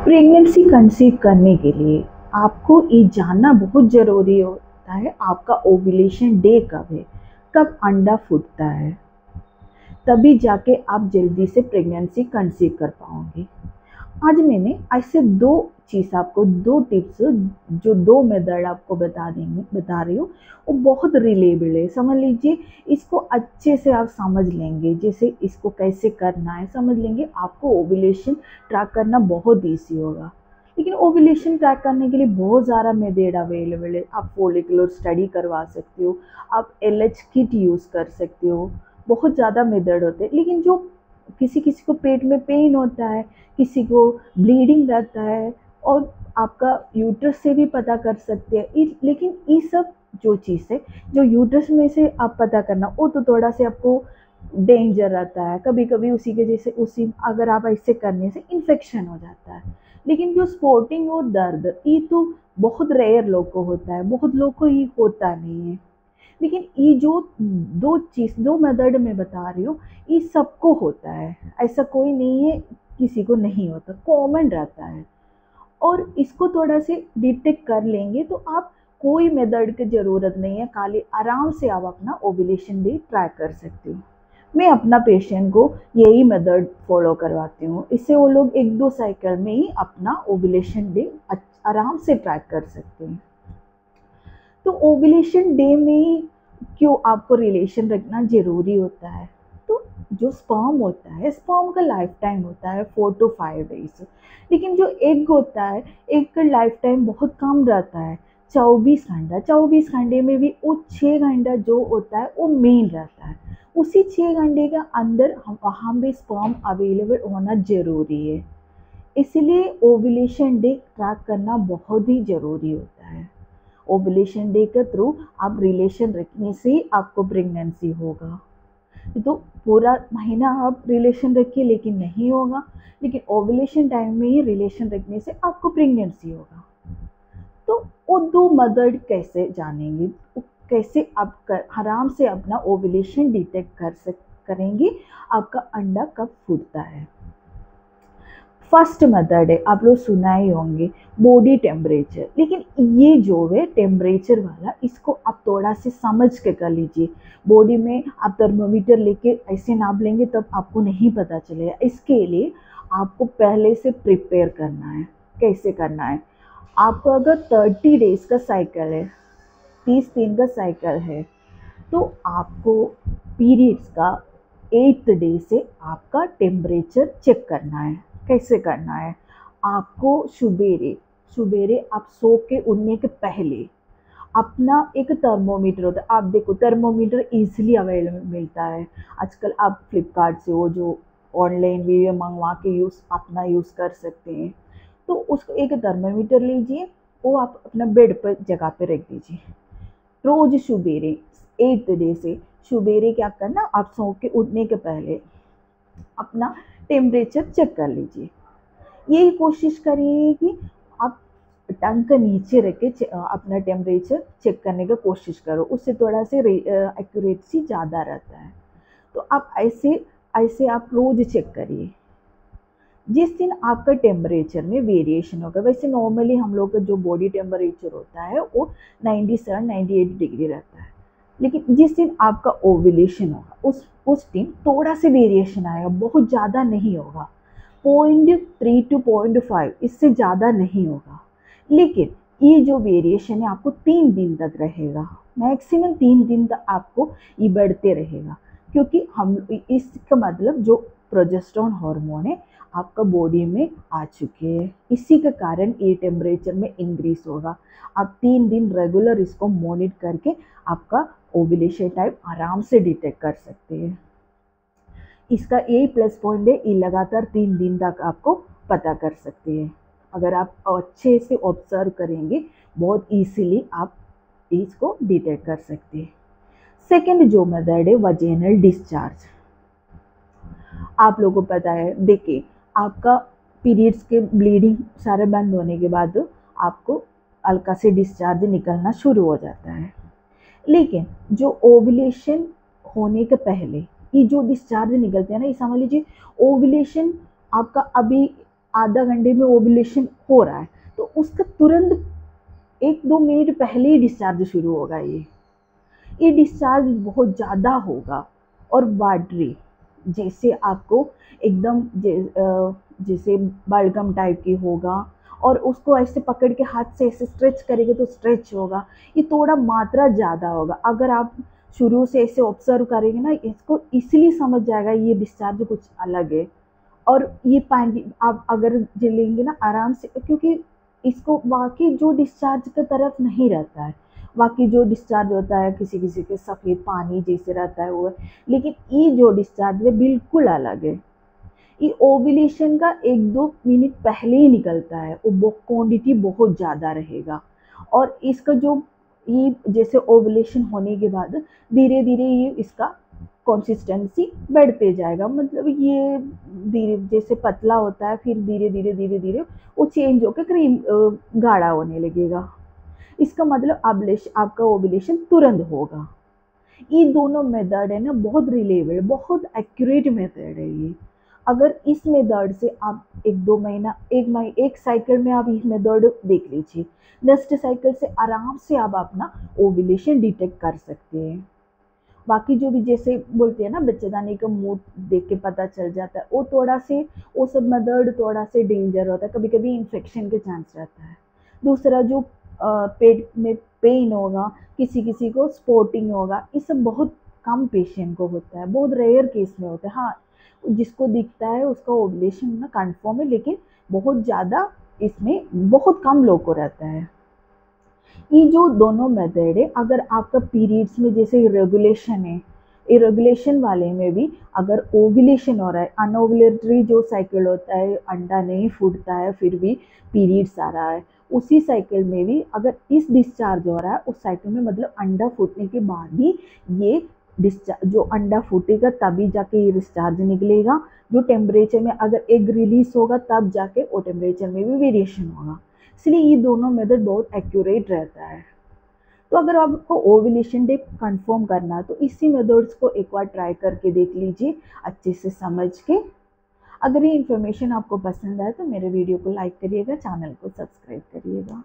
Pregnancy conceive करने के लिए आपको ये जानना बहुत ज़रूरी होता है आपका ओव्यूलेशन डे कब है, कब अंडा फूटता है। तभी जाके आप जल्दी से प्रेगनेंसी कंसीव कर पाओगे। आज मैंने ऐसे दो चीज़ आपको, दो टिप्स, जो दो मेथड आपको बता रही हूँ, वो बहुत रिलेबल है। समझ लीजिए, इसको अच्छे से आप समझ लेंगे, जैसे इसको कैसे करना है समझ लेंगे, आपको ओव्यूलेशन ट्रैक करना बहुत ईजी होगा। लेकिन ओव्यूलेशन ट्रैक करने के लिए बहुत ज़्यादा मेथड अवेलेबल है। आप फॉलिकुलर स्टडी करवा सकते हो, आप LH किट यूज़ कर सकते हो, बहुत ज़्यादा मेथड होते हैं। लेकिन जो किसी किसी को पेट में पेन होता है, किसी को ब्लीडिंग रहता है, और आपका यूट्रस से भी पता कर सकते हैं। लेकिन ये सब जो चीज़ है, जो यूट्रस में से आप पता करना, वो तो थोड़ा से आपको डेंजर रहता है। कभी कभी उसी के जैसे उसी अगर आप ऐसे करने से इन्फेक्शन हो जाता है। लेकिन जो स्पॉटिंग और दर्द, ये तो बहुत रेयर लोग को होता है, बहुत लोग को ये होता नहीं है। लेकिन ये जो दो मेथड मैं बता रही हूँ, ये सबको होता है, ऐसा कोई नहीं है किसी को नहीं होता, कॉमन रहता है। और इसको थोड़ा से डिटेक्ट कर लेंगे तो आप कोई मेथड की ज़रूरत नहीं है, खाली आराम से आप अपना ओव्यूलेशन डे ट्रैक कर सकते हो। मैं अपना पेशेंट को यही मेथड फॉलो करवाती हूँ, इससे वो लोग 1-2 साइकिल में ही अपना ओव्यूलेशन डे आराम से ट्रैक कर सकते हैं। तो ओव्यूलेशन डे में क्यों आपको रिलेशन रखना ज़रूरी होता है? तो जो स्पर्म होता है, स्पर्म का लाइफ टाइम होता है 4 to 5 डेज। लेकिन जो एग होता है, एग का लाइफ टाइम बहुत कम रहता है, 24 घंटा। 24 घंटे में भी वो 6 घंटा जो होता है वो मेन रहता है। उसी 6 घंटे के अंदर वहाँ भी स्पर्म अवेलेबल होना ज़रूरी है। इसलिए ओव्यूलेशन डे ट्रैक करना बहुत ही ज़रूरी होता है। ओव्यूलेशन डे के थ्रू आप रिलेशन रखने से ही आपको प्रेगनेंसी होगा। तो पूरा महीना आप रिलेशन रखिए लेकिन नहीं होगा, लेकिन ओव्यूलेशन टाइम में ही रिलेशन रखने से आपको प्रेगनेंसी होगा। तो वो दो मेथड कैसे जानेंगे, कैसे आप आराम से अपना ओव्यूलेशन डिटेक्ट करेंगे, आपका अंडा कब फूटता है। फर्स्ट मेथड है, आप लोग सुना ही होंगे, बॉडी टेम्परेचर। लेकिन ये जो है टेम्परेचर वाला, इसको आप थोड़ा से समझ के कर लीजिए। बॉडी में आप थर्मोमीटर लेके ऐसे नाप लेंगे तब आपको नहीं पता चलेगा। इसके लिए आपको पहले से प्रिपेयर करना है। कैसे करना है, आपको अगर 30 डेज का साइकिल है, 30 दिन का साइकिल है, तो आपको पीरियड्स का 8th डे से आपका टेम्परेचर चेक करना है। कैसे करना है, आपको सुबेरे सुबेरे आप सो के उठने के पहले अपना एक थर्मोमीटर होता है। आप देखो, थर्मोमीटर इजीली अवेलेबल मिलता है आजकल। आप फ्लिपकार्ट से वो जो ऑनलाइन भी मंगवा के अपना यूज़ कर सकते हैं। तो उसको एक थर्मोमीटर लीजिए, वो आप अपना बेड पर जगह पे रख दीजिए। रोज सुबेरे 8th डे से सुबेरे क्या करना, आप सो के उठने के पहले अपना टेम्परेचर चेक कर लीजिए। यही कोशिश करिए कि आप टंग के नीचे रख के अपना टेम्परेचर चेक करने की कोशिश करो, उससे थोड़ा से एक्यूरेसी ज़्यादा रहता है। तो आप ऐसे ऐसे आप रोज़ चेक करिए। जिस दिन आपका टेम्परेचर में वेरिएशन होगा, वैसे नॉर्मली हम लोग का जो बॉडी टेम्परेचर होता है वो 97-98 डिग्री रहता है। लेकिन जिस दिन आपका ओव्यूलेशन होगा, उस दिन थोड़ा से वेरिएशन आएगा, बहुत ज़्यादा नहीं होगा, 0.3 to 0.5, इससे ज़्यादा नहीं होगा। लेकिन ये जो वेरिएशन है आपको 3 दिन तक रहेगा, मैक्सिमम 3 दिन तक आपको ये बढ़ते रहेगा। क्योंकि हम इसका मतलब जो प्रोजेस्टेरोन हार्मोन है आपका बॉडी में आ चुके हैं, इसी के कारण ये टेम्परेचर में इंक्रीज होगा। आप 3 दिन रेगुलर इसको मॉनिटर करके आपका ओव्यूलेशन टाइम आराम से डिटेक्ट कर सकते हैं। इसका यही प्लस पॉइंट है, ये लगातार 3 दिन तक आपको पता कर सकते हैं। अगर आप अच्छे से ऑब्जर्व करेंगे, बहुत इजीली आप इसको डिटेक्ट कर सकते हैं। सेकेंड जो मेथड है, वजेनल डिस्चार्ज। आप लोगों को पता है, देखिए आपका पीरियड्स के ब्लीडिंग सारे बंद होने के बाद आपको हल्का से डिस्चार्ज निकलना शुरू हो जाता है। लेकिन जो ओव्यूलेशन होने के पहले ये जो डिस्चार्ज निकलते हैं ना, ये समझ लीजिए ओव्यूलेशन आपका अभी आधा घंटे में ओव्यूलेशन हो रहा है तो उसका तुरंत 1-2 मिनट पहले ही डिस्चार्ज शुरू होगा। ये डिस्चार्ज बहुत ज़्यादा होगा और वाटरी, जैसे आपको एकदम जैसे बलगम टाइप की होगा, और उसको ऐसे पकड़ के हाथ से ऐसे स्ट्रेच करेंगे तो स्ट्रेच होगा। ये थोड़ा मात्रा ज़्यादा होगा। अगर आप शुरू से ऐसे ऑब्जर्व करेंगे ना, इसको इसीलिए समझ जाएगा ये डिस्चार्ज कुछ अलग है। और ये पानी आप अगर लेंगे ना आराम से, क्योंकि इसको वाकई जो डिस्चार्ज की तरफ नहीं रहता है, बाकी जो डिस्चार्ज होता है किसी किसी के सफ़ेद पानी जैसे रहता है वो है, लेकिन ये जो डिस्चार्ज है बिल्कुल अलग है। ये ओव्यूलेशन का 1-2 मिनट पहले ही निकलता है, वो क्वांटिटी बहुत ज़्यादा रहेगा। और इसका जो ये जैसे ओव्यूलेशन होने के बाद धीरे धीरे ये इसका कंसिस्टेंसी बढ़ते जाएगा, मतलब ये धीरे जैसे पतला होता है फिर धीरे धीरे वो चेंज होकर क्रीम गाढ़ा होने लगेगा। इसका मतलब आपका ओव्यूलेशन तुरंत होगा। ये दोनों मेथड है ना बहुत रिलेबल, बहुत एक्यूरेट मेथड है ये। अगर इस मेथड से आप 1-2 महीना, एक साइकिल में आप इस मेथड देख लीजिए, नेक्स्ट साइकिल से आराम से आप अपना ओव्यूलेशन डिटेक्ट कर सकते हैं। बाकी जो भी जैसे बोलते हैं ना बच्चेदानी का मूड देख के पता चल जाता है, वो थोड़ा से वो सब मेथड थोड़ा से डेंजर होता है, कभी कभी इन्फेक्शन के चांस रहता है। दूसरा जो पेट में पेन होगा, किसी किसी को स्पॉटिंग होगा, ये सब बहुत कम पेशेंट को होता है, बहुत रेयर केस में होता है। हाँ, जिसको दिखता है उसका ओवुलेशन ना कन्फर्म है, लेकिन बहुत ज़्यादा इसमें बहुत कम लोग को रहता है। ये जो दोनों मेथड है, अगर आपका पीरियड्स में जैसे इरेगुलेशन है, इरेगुलेशन वाले में भी अगर ओव्यूलेशन हो रहा है, अनओव्यूलेटरी जो साइकिल होता है, अंडा नहीं फूटता है फिर भी पीरियड्स आ रहा है, उसी साइकिल में भी अगर इस डिस्चार्ज हो रहा है, उस साइकिल में मतलब अंडा फूटने के बाद ही ये डिस्चार्ज, जो अंडा फूटेगा तभी जाके ये डिस्चार्ज निकलेगा। जो टेम्परेचर में अगर एग रिलीज होगा तब जाके वो टेम्परेचर में भी वेरिएशन होगा। इसलिए ये दोनों मेथड बहुत एक्यूरेट रहता है। तो अगर आपको ओव्यूलेशन डे कंफर्म करना है तो इसी मेथड्स को एक बार ट्राई करके देख लीजिए अच्छे से समझ के। अगर ये इन्फॉर्मेशन आपको पसंद आए तो मेरे वीडियो को लाइक करिएगा, चैनल को सब्सक्राइब करिएगा।